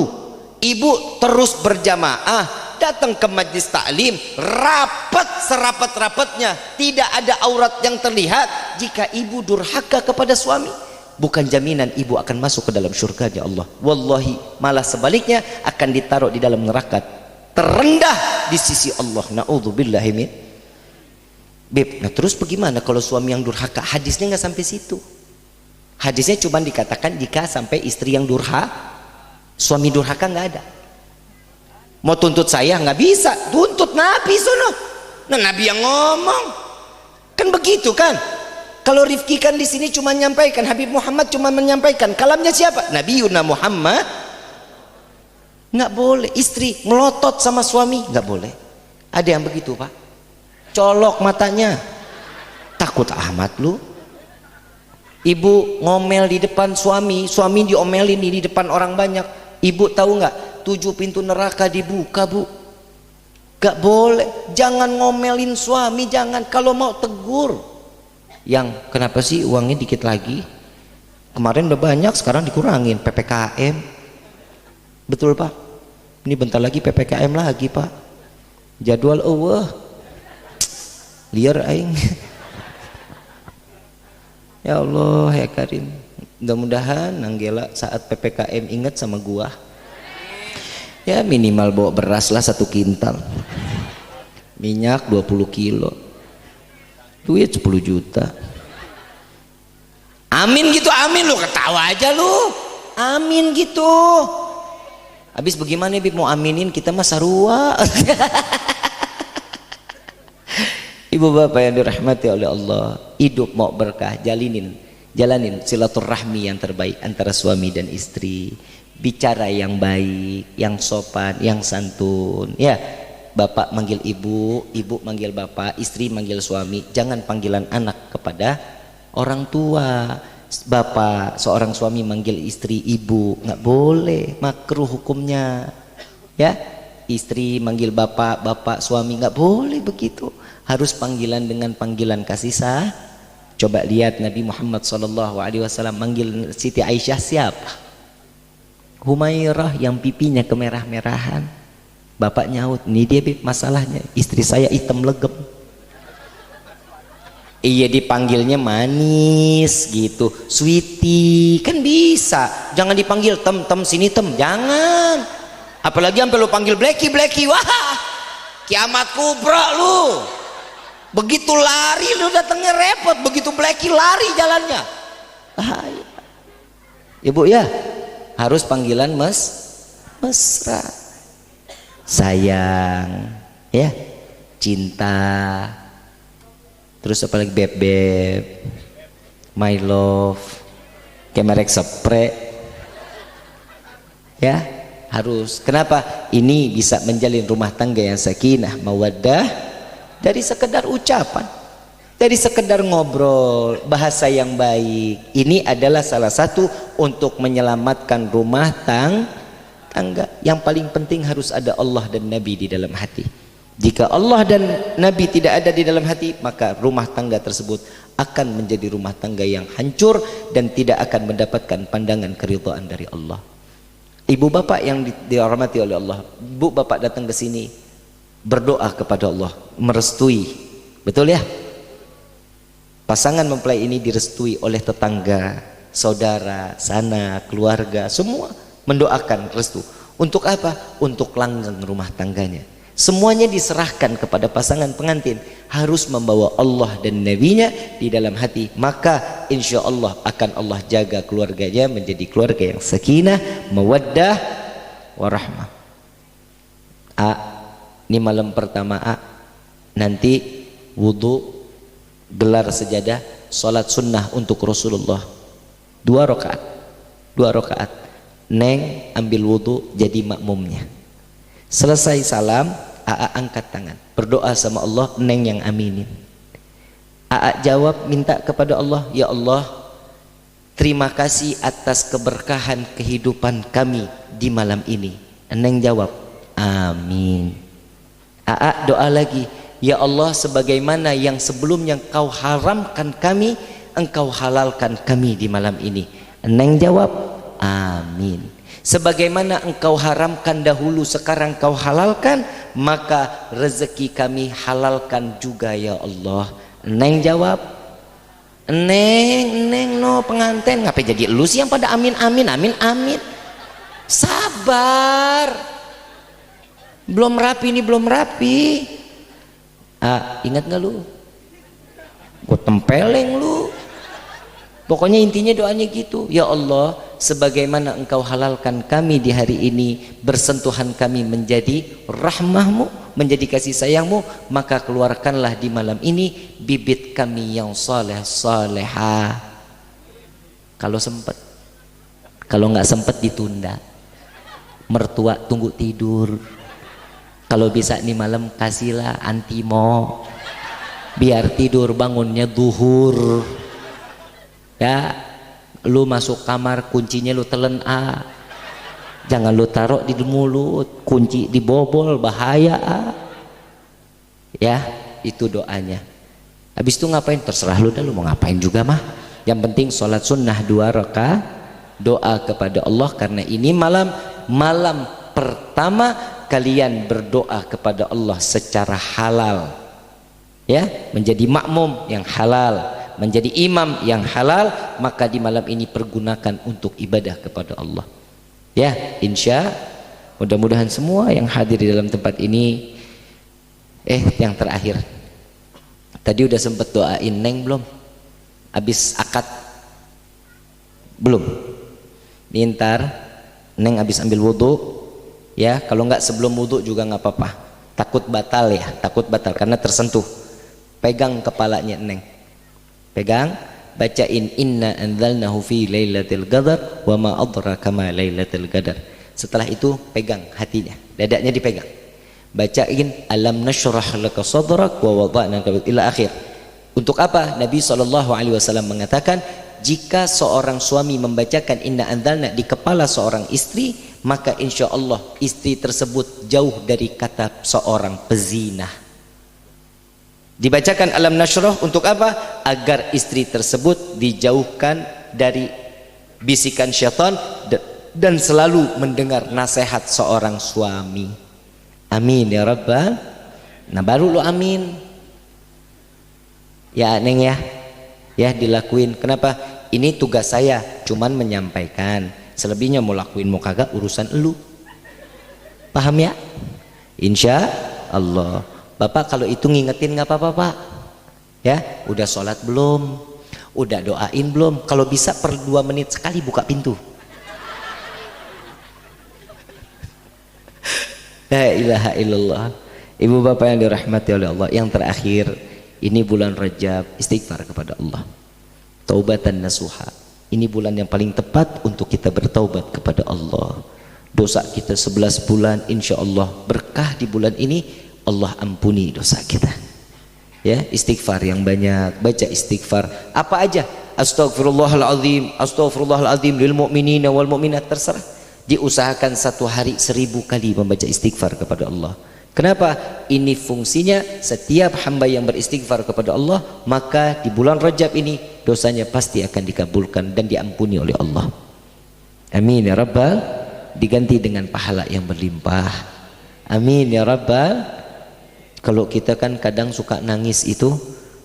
ibu terus berjamaah, datang ke majlis taklim, rapat serapat-rapatnya, tidak ada aurat yang terlihat. Jika ibu durhaka kepada suami, bukan jaminan ibu akan masuk ke dalam surganya Allah. Wallahi, malah sebaliknya akan ditaruh di dalam neraka terendah di sisi Allah. Na'udzubillahi min. Beb, nah terus bagaimana kalau suami yang durhaka? Hadisnya nggak sampai situ. Hadisnya cuma dikatakan jika sampai istri yang suami durhaka nggak ada. Mau tuntut saya nggak bisa, tuntut Nabi sono. Nah Nabi yang ngomong kan begitu kan. Kalau Rifki kan di sini cuma menyampaikan, Habib Muhammad cuma menyampaikan. Kalamnya siapa? Nabi Yuna Muhammad. Nggak boleh istri melotot sama suami, nggak boleh. Ada yang begitu Pak, colok matanya, takut amat lu. Ibu ngomel di depan suami, suami diomelin di depan orang banyak. Ibu tahu nggak 7 pintu neraka dibuka Bu? Gak boleh. Jangan ngomelin suami, jangan. Kalau mau tegur. Yang kenapa sih uangnya dikit lagi? Kemarin udah banyak, sekarang dikurangin PPKM. Betul Pak? Ini bentar lagi PPKM lagi Pak. Jadwal liar aing. Ya Allah ya Karim. Mudah-mudahan Nanggela saat PPKM ingat sama gua. Ya minimal bawa beras lah 1 kintal, minyak 20 kilo, duit 10 juta. Amin gitu, amin lu ketawa aja lu. Amin gitu. Habis bagaimana Bib mau aminin, kita mah sarua. Ibu bapak yang dirahmati oleh Allah, hidup mau berkah, jalanin silaturahmi yang terbaik antara suami dan istri. Bicara yang baik, yang sopan, yang santun. Ya, bapak manggil ibu, ibu manggil bapak, istri manggil suami. Jangan panggilan anak kepada orang tua. Bapak, seorang suami manggil istri ibu, nggak boleh, makruh hukumnya. Ya, istri manggil bapak, bapak suami, nggak boleh begitu. Harus panggilan dengan panggilan kasih sayang. Coba lihat Nabi Muhammad SAW manggil Siti Aisyah siapa? Humairah yang pipinya kemerah-merahan. Bapak nyaut, ini dia Bib masalahnya, istri saya hitam legem. Iya dipanggilnya manis gitu, sweetie, kan bisa. Jangan dipanggil tem sini tem, jangan. Apalagi sampai lu panggil Blacky, wah kiamat kubra lu. Begitu lari lu datangnya repot, begitu Blacky lari jalannya. Ya Bu ya, harus panggilan mesra, sayang, ya, cinta. Terus apalagi beb, my love, kayak merek spray. Ya, harus. Kenapa? Ini bisa menjalin rumah tangga yang sakinah, mawaddah dari sekedar ucapan, dari sekedar ngobrol, bahasa yang baik. Ini adalah salah satu untuk menyelamatkan rumah tangga. Yang paling penting harus ada Allah dan Nabi di dalam hati. Jika Allah dan Nabi tidak ada di dalam hati, maka rumah tangga tersebut akan menjadi rumah tangga yang hancur dan tidak akan mendapatkan pandangan keridhaan dari Allah. Ibu bapak yang dirahmati oleh Allah, ibu bapak datang ke sini berdoa kepada Allah, merestui, betul ya? Pasangan mempelai ini direstui oleh tetangga, saudara, sanak, keluarga, semua mendoakan restu. Untuk apa? Untuk langgeng rumah tangganya. Semuanya diserahkan kepada pasangan pengantin, harus membawa Allah dan Nabi-Nya di dalam hati, maka insya Allah akan Allah jaga keluarganya menjadi keluarga yang sakinah, mawaddah, warahmah. Ini malam pertama nanti wudu, gelar sejadah, sholat sunnah untuk Rasulullah 2 rakaat. Neng ambil wudu jadi makmumnya. Selesai salam, angkat tangan, berdoa sama Allah, Neng yang aminin. Jawab, minta kepada Allah, ya Allah, terima kasih atas keberkahan kehidupan kami di malam ini. Neng jawab, amin. Doa lagi, ya Allah, sebagaimana yang sebelumnya Engkau haramkan kami, Engkau halalkan kami di malam ini. Neng jawab, amin. Sebagaimana Engkau haramkan dahulu, sekarang Kau halalkan, maka rezeki kami halalkan juga ya Allah. Neng jawab, Neng no pengantin, ngapain jadi lu sih yang pada amin. Sabar, belum rapi nih, belum rapi. Ingat gak lu? Gue tempeleng lu. Pokoknya intinya doanya gitu, ya Allah, sebagaimana engkau halalkan kami di hari ini, bersentuhan kami menjadi rahmahmu, menjadi kasih sayangmu, maka keluarkanlah di malam ini bibit kami yang saleh salehah. Kalau sempat, kalau nggak sempat ditunda. Mertua tunggu tidur, kalau bisa nih malam kasihlah antimo, biar tidur bangunnya duhur. Ya, lu masuk kamar kuncinya lu telen jangan lu taruh di mulut, kunci dibobol, bahaya ya. Itu doanya. Habis itu ngapain terserah lu dah, lu mau ngapain juga mah, yang penting sholat sunnah 2 rakaat, doa kepada Allah, karena ini malam pertama kalian berdoa kepada Allah secara halal, ya, menjadi makmum yang halal, menjadi imam yang halal, maka di malam ini pergunakan untuk ibadah kepada Allah, ya. Insya mudah-mudahan semua yang hadir di dalam tempat ini. Yang terakhir, tadi udah sempet doain Neng belum? Habis akad belum? Ntar Neng habis ambil wudhu, ya, kalau nggak sebelum wudhu juga nggak apa-apa, takut batal ya, takut batal karena tersentuh. Pegang kepalanya Neng, pegang, bacain inna anzalnahu fi lailatul qadar wa ma adraka ma lailatul qadar. Setelah itu pegang hatinya, dadanya dipegang, bacain alam nashrah laka sadrak wa wada'na ila akhir. Untuk apa? Nabi SAW mengatakan, jika seorang suami membacakan inna anzalna di kepala seorang istri, maka insya Allah istri tersebut jauh dari kata seorang pezina. Dibacakan alam nashrah untuk apa? Agar istri tersebut dijauhkan dari bisikan syaitan dan selalu mendengar nasihat seorang suami. Amin ya rabbal. Nah baru lu amin ya Neng ya, ya dilakuin. Kenapa? Ini tugas saya, cuman menyampaikan, selebihnya mau lakuin mau kagak urusan elu. Paham ya? Insya Allah. Bapak kalau itu ngingetin nggak apa-apa Pak, ya. Udah sholat belum? Udah doain belum? Kalau bisa per 2 menit sekali buka pintu. La ilaha illallah. Ibu bapak yang dirahmati oleh Allah, yang terakhir, ini bulan Rajab, istighfar kepada Allah, taubatan nasuha. Ini bulan yang paling tepat untuk kita bertaubat kepada Allah. Dosa kita 11 bulan, insya Allah berkah di bulan ini, Allah ampuni dosa kita, ya. Istighfar yang banyak, baca istighfar apa aja, astaghfirullahaladzim, astaghfirullahaladzim lil mu'minina wal mu'minat, terserah. Diusahakan 1 hari 1000 kali membaca istighfar kepada Allah. Kenapa? Ini fungsinya, setiap hamba yang beristighfar kepada Allah, maka di bulan Rajab ini dosanya pasti akan dikabulkan dan diampuni oleh Allah. Amin ya rabbal. Diganti dengan pahala yang berlimpah. Amin ya rabbal. Kalau kita kan kadang suka nangis itu,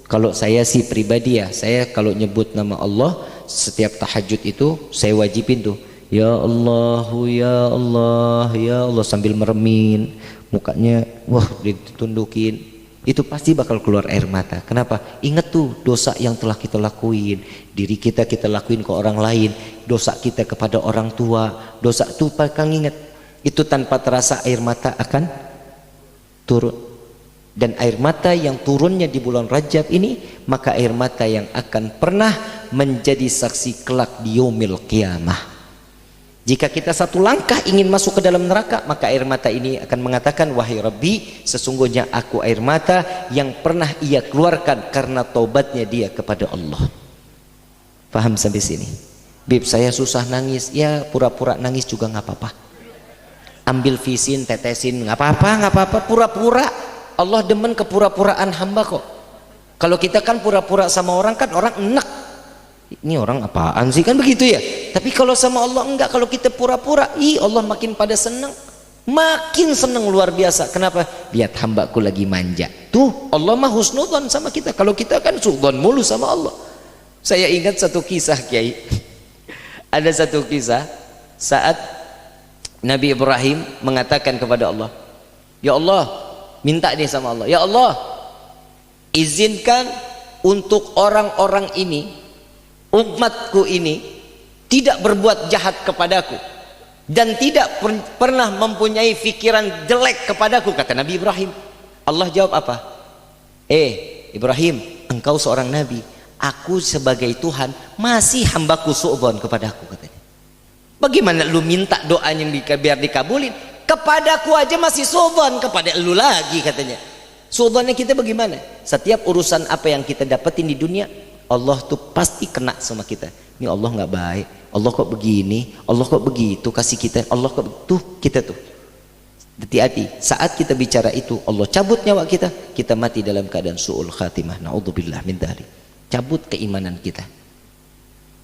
kalau saya sih pribadi ya, saya kalau nyebut nama Allah setiap tahajud itu saya wajibin tuh, ya Allah, ya Allah, ya Allah, sambil meremin mukanya, wah ditundukin, itu pasti bakal keluar air mata. Kenapa? Ingat tuh dosa yang telah kita lakuin, diri kita lakuin ke orang lain, dosa kita kepada orang tua, dosa tuh Kang ingat, itu tanpa terasa air mata akan turun. Dan air mata yang turunnya di bulan Rajab ini, maka air mata yang akan pernah menjadi saksi kelak di yaumil qiyamah. Jika kita 1 langkah ingin masuk ke dalam neraka, maka air mata ini akan mengatakan, wahai Rabbi, sesungguhnya aku air mata yang pernah ia keluarkan karena taubatnya dia kepada Allah. Paham sampai sini? Bib, saya susah nangis, ya pura-pura nangis juga nggak apa-apa. Ambil visin, tetesin, nggak apa-apa, pura-pura. Allah demen kepura-puraan hamba kok. Kalau kita kan pura-pura sama orang, kan orang enak, ini orang apaan sih, kan begitu ya. Tapi kalau sama Allah enggak, kalau kita pura-pura, Allah makin pada senang, makin senang luar biasa. Kenapa? Lihat hambaku lagi manja. Tuh Allah mah husnudzon sama kita. Kalau kita kan suudzon mulu sama Allah. Saya ingat satu kisah Kiai. Ada satu kisah saat Nabi Ibrahim mengatakan kepada Allah, ya Allah, minta nih sama Allah, ya Allah, izinkan untuk orang-orang ini, umatku ini, tidak berbuat jahat kepadaku dan tidak pernah mempunyai pikiran jelek kepadaku, kata Nabi Ibrahim. Allah jawab apa? Ibrahim, engkau seorang nabi, aku sebagai Tuhan masih hambaku su'dzon kepadaku, katanya. Bagaimana lu minta doanya biar dikabulin, kepadaku aja masih su'dzon, kepada lu lagi, katanya. Su'dzonnya kita bagaimana? Setiap urusan apa yang kita dapetin di dunia, Allah tuh pasti kena sama kita. Ini Allah nggak baik, Allah kok begini, Allah kok begitu kasih kita, Allah kok tuh kita tuh. Hati-hati, saat kita bicara itu Allah cabut nyawa kita, kita mati dalam keadaan su'ul khatimah. Na'udzubillah min dzalik. Cabut keimanan kita.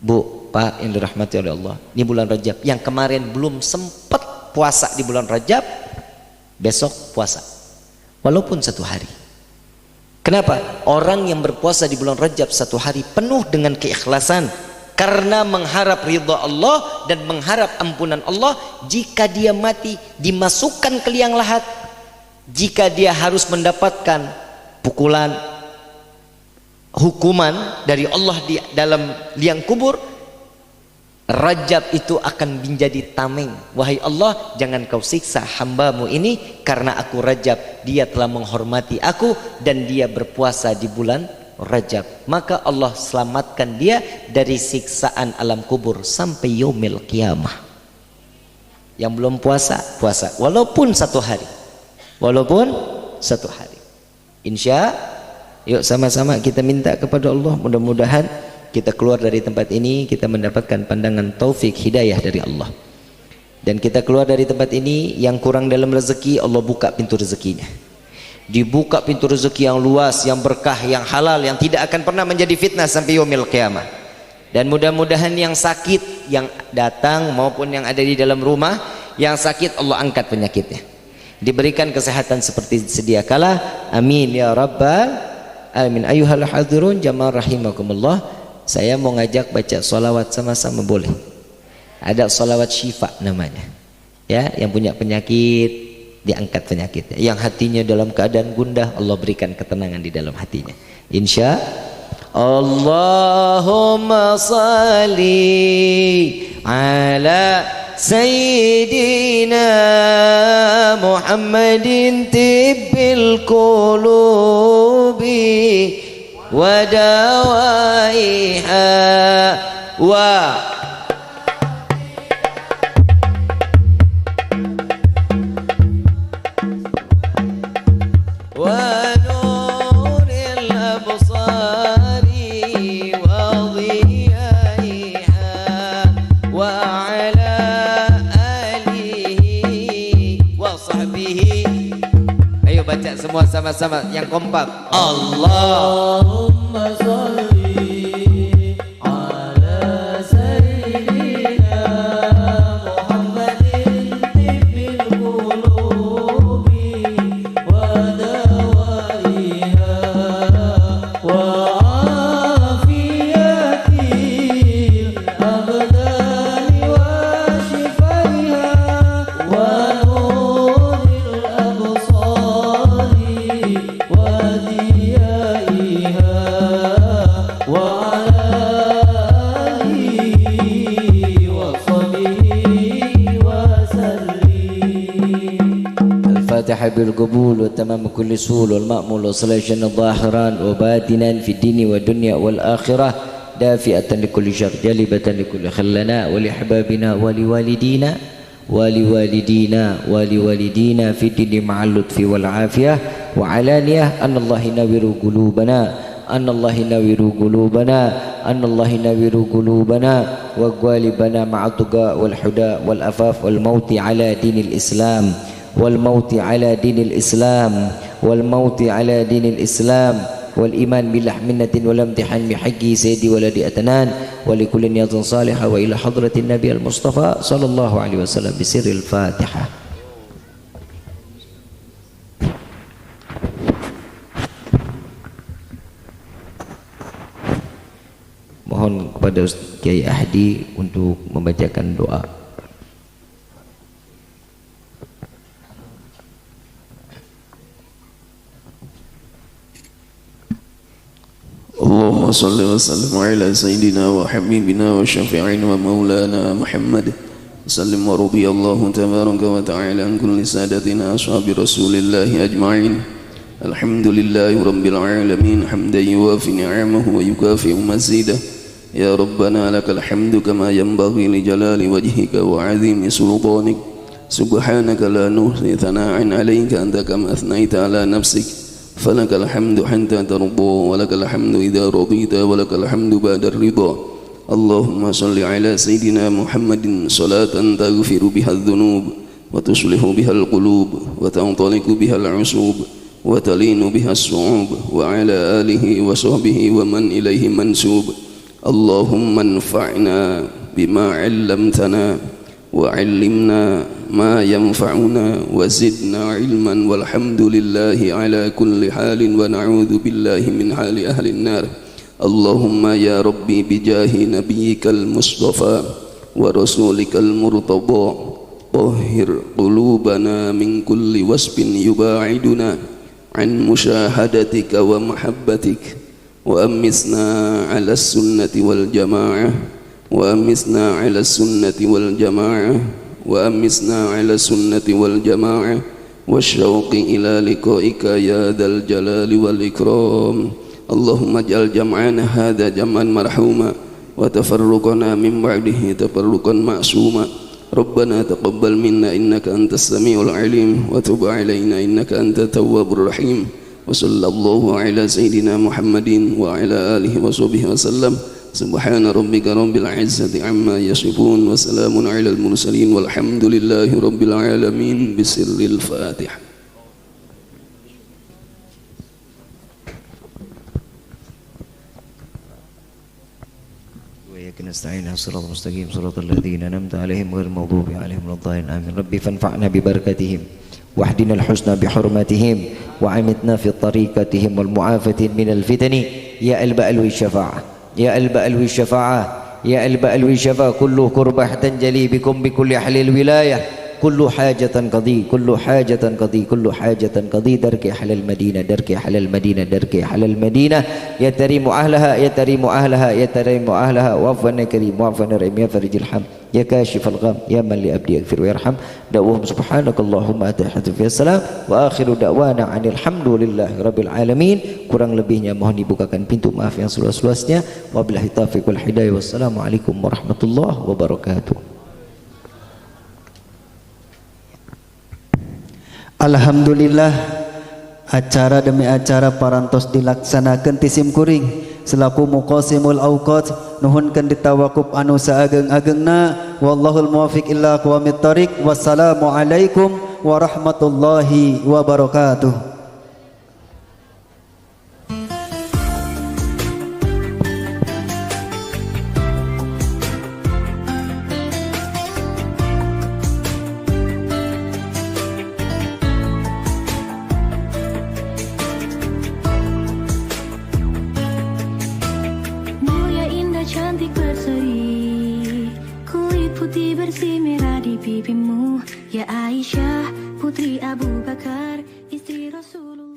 Bu, Pak yang dirahmati oleh Allah, ini bulan Rajab, yang kemarin belum sempat puasa di bulan Rajab, besok puasa walaupun 1 hari. Kenapa? Orang yang berpuasa di bulan Rajab 1 hari penuh dengan keikhlasan karena mengharap ridha Allah dan mengharap ampunan Allah. Jika dia mati dimasukkan ke liang lahat, jika dia harus mendapatkan pukulan, hukuman dari Allah di dalam liang kubur, Rajab itu akan menjadi tameng. Wahai Allah, jangan kau siksa hambamu ini, karena aku Rajab, dia telah menghormati aku dan dia berpuasa di bulan Rajab, maka Allah selamatkan dia dari siksaan alam kubur sampai yaumil qiyamah. Yang belum puasa, puasa walaupun 1 hari, walaupun 1 hari. Yuk sama-sama kita minta kepada Allah, mudah-mudahan kita keluar dari tempat ini kita mendapatkan pandangan taufik hidayah dari Allah, dan kita keluar dari tempat ini yang kurang dalam rezeki, Allah buka pintu rezekinya, dibuka pintu rezeki yang luas, yang berkah, yang halal, yang tidak akan pernah menjadi fitnah sampai yaumil qiyamah. Dan mudah-mudahan yang sakit yang datang maupun yang ada di dalam rumah, yang sakit Allah angkat penyakitnya, diberikan kesehatan seperti sedia kala. Amin ya rabbal alamin. Ayuhal hadirun jamaah rahimakumullah, saya mau ngajak baca sholawat sama-sama, boleh? Ada sholawat syifa namanya, ya, yang punya penyakit diangkat penyakitnya, yang hatinya dalam keadaan gundah Allah berikan ketenangan di dalam hatinya, insya Allahumma salli ala sayyidina Muhammadin tibbil qulubi wa dawaiha wa ونور الأبصار وضيائها وعلى آله وصحبه. Ayo baca semua sama-sama yang kompak. Allahumma sholli ala sayyidina Muhammadin tibbil qulubi wa dawaiha wa afiyatil abdani wa shifaiha wa nuril absari wa diyaiha wa ala alihi wa sahbihi wa sallim. Al-Fatihah bil qabul wa tamam kulli sul wal ma'mul wa salatan zahiran wa batinan fi dini wa dunya wal akhirah dafi'atan li kulli syarr jalibatan li kulli khallana wa li ahbabina wa li walidina wa li walidina wa li walidina fi dini ma'al lutfi wal afiyah wa alaniyah anallahi nawiru qulubana anallahi nawiru qulubana anallahi nawiru qulubana wa ghalibana ma'atuqa wal huda wal afaf wal mauti ala dinil islam wal mauti ala dinil islam wal mauti ala dinil islam wal iman billah minnatin wal imtihan bi haqqi sayyidi waladi atanan wa li kulli niyatin salihah wa ila hadratin nabi al mustafa sallallahu alaihi wasallam bi sirril fatihah. Mohon kepada Ustaz Kiai Ahdi untuk membacakan doa. Allahumma صل وسلم على سيدنا وحبيبنا وشفيعنا ومولانا محمد وسلم ورضي الله تبارك وتعالى عن كل سادتنا أصحاب رسول الله أجمعين. الحمد لله رب العالمين حمدا يوافي نعمه ويكافئ مزيده. يا ربنا لك الحمد كما ينبغي لجلال وجهك وعظيم سلطانك. سبحانك لا نحصي ثناء عليك أنت كما أثنيت على نفسك. فلك الحمد حتى ترضى ولك الحمد إذا رضيت ولك الحمد بعد الرضا. اللهم صل على سيدنا محمد صلاة تغفر بها الذنوب وتصلح بها القلوب وتنطلق بها العصوب وتلين بها الصعوب وعلى آله وصحبه ومن إليه منسوب. اللهم انفعنا بما علمتنا وعلمنا ما ينفعنا وزدنا علما والحمد لله على كل حال ونعوذ بالله من حال أهل النار. اللهم يا ربي بجاه نبيك المصطفى ورسولك المرتضى طهر قلوبنا من كل وصف يباعدنا عن مشاهدتك ومحبتك وأمسنا على السنة والجماعة وأمسنا على السنة والجماعة وأمسنا على السنة والجماعة والشوق إلى لقائك يا ذا الجلال والإكرام. اللهم اجعل جمعنا هذا جمعا مرحوما وتفرقنا من بعده تفرقا معصوما. ربنا تقبل منا إنك أنت السميع العليم وتب علينا إنك أنت التواب الرحيم. وصلى الله على سيدنا محمد وعلى آله وصحبه وسلم. سبحان ربك رب العزة عما يصفون وسلام على المرسلين والحمد لله رب العالمين بسر الفاتحة. وإياك نستعين صراط المستقيم صراط الذين أنعمت عليهم غير المغضوب عليهم ولا الضالين آمين. ربي فانفعنا ببركتهم واهدنا الحسنى بحرمتهم وعمتنا في طريقتهم والمعافاة من الفتن يا البأل والشفاعة يا البأل والشفاعة يا البأل والشفاعة. كل كربة تنجلي بكم بكل أهل الولاية كل حاجة قضي كل حاجة قضي كل حاجة قضي درك أهل المدينة درك أهل المدينة درك أهل المدينة يا تريم أهلها يا تريم أهلها يا تريم أهلها وعفنا كريم وعفنا رحيم يا فرج الحم يا كاشف الغم يا من لأبدي يغفر ويرحم. دعوهم سبحانك اللهم أتحية في السلام وآخر دعوانا عن الحمد لله رب العالمين. Kurang lebihnya mohon dibukakan pintu maaf yang seluas-luasnya. Wabillahi taufiq wal hidayah. Wassalamualaikum warahmatullahi wabarakatuh. Alhamdulillah, acara demi acara parantos dilaksanakan tisim kuring selaku muqasimul awqat nuhunkan ditawakuf anu saageng-agengna. Wallahul muwafiq illa aqwamit thariq. Wassalamu alaikum warahmatullahi wabarakatuh. Cantik berseri, kulit putih bersih merah di pipimu, ya Aisyah, putri Abu Bakar, istri Rasulullah.